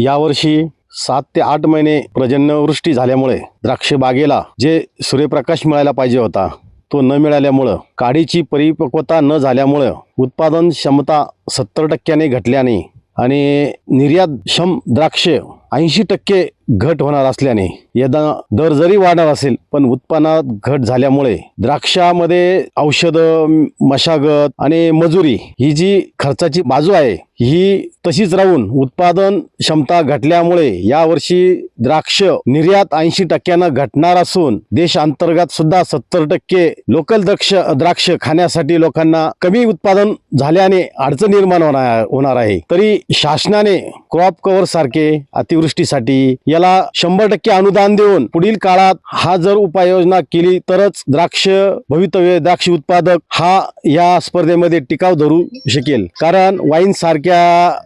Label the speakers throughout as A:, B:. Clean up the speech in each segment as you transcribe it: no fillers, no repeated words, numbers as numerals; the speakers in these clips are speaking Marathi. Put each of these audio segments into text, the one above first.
A: यावर्षी 7 ते 8 महिने पर्जन्यवृष्टी झाल्यामुळे द्राक्ष बागेला जे सूर्यप्रकाश मिळायला पाहिजे होता तो न मिळाल्यामुळं, काडीची परिपक्वता न झाल्यामुळं उत्पादन क्षमता 70% घटल्याने आणि निर्यातक्षम द्राक्ष 80% घट होणार असल्याने यदा दर जरी वाढणार असेल पण उत्पन्नात घट झाल्यामुळे द्राक्षामध्ये औषधं, मशागत आणि मजुरी ही जी खर्चाची बाजू आहे ही तशीच राहून उत्पादन क्षमता घटल्यामुळे यावर्षी द्राक्ष निर्यात 80% घटणार असून देशांतर्गत सुद्धा 70% लोकल द्राक्ष खाण्यासाठी लोकांना कमी उत्पादन झाल्याने अडचण निर्माण होणार आहे। तरी शासनाने क्रॉप कव्हर सारखे अतिवृष्टीसाठी याला 100% अनुदान देऊन पुढील काळात हा जर उपाययोजना केली तरच भवितव्य द्राक्ष उत्पादक हा या स्पर्धेमध्ये टिकाव धरू शकेल। कारण वाईन सारख्या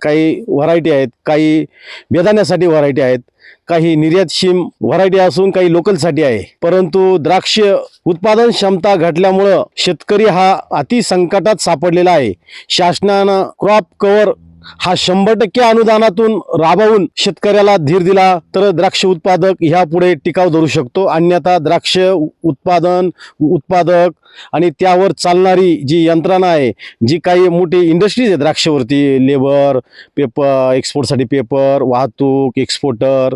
A: काही व्हरायटी आहेत, काही बेदाण्यासाठी व्हरायटी आहेत, काही निर्यातक्षम व्हरायटी असून काही लोकलसाठी आहे, परंतु द्राक्ष उत्पादन क्षमता घटल्यामुळे शेतकरी हा अति संकटात सापडलेला आहे। शासनानं क्रॉप कव्हर हा 100% अनुदानातून राबवून शेतकऱ्याला धीर दिला तर द्राक्ष उत्पादक ह्यापुढे टिकाव धरू शकतो। अन्यथा द्राक्ष उत्पादक आणि त्यावर चालणारी जी यंत्रणा आहे, जी काही मोठी इंडस्ट्रीज आहे द्राक्षावरती, लेबर, पेपर एक्सपोर्टसाठी पेपर, वाहतूक, एक्सपोर्टर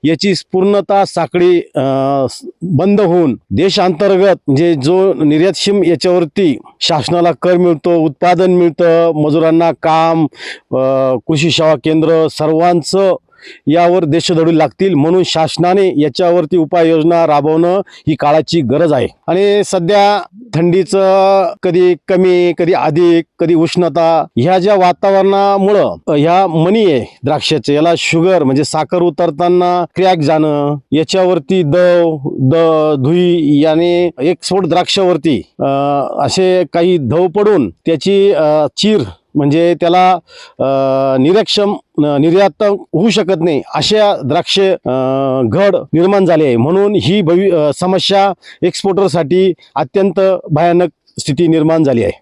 A: याची पूर्णतः साखळी बंद होऊन देशांतर्गत म्हणजे जो निर्यातक्षम याच्यावरती शासनाला कर मिळतो, उत्पादन मिळतं, मजुरांना काम, कृषी सेवा केंद्र सर्वांचं यावर देशधडू लागतील। म्हणून शासनाने याच्यावरती उपाययोजना राबवणं ही काळाची गरज आहे। आणि सध्या थंडीचं कधी कमी, कधी अधिक, कधी उष्णता ह्या ज्या वातावरणामुळं ह्या मणी आहे द्राक्षाचे, याला शुगर म्हणजे साखर उतरताना क्रॅक जाणं, याच्यावरती धुई याने एक्सपोर्ट द्राक्षावरती असे काही धव पडून त्याची चीर म्हणजे त्याला निर्यात होऊ शकत नाही, अशा द्राक्ष घड निर्माण झाले आहे। म्हणून ही समस्या एक्सपोर्टरसाठी अत्यंत भयानक स्थिती निर्माण झाली आहे।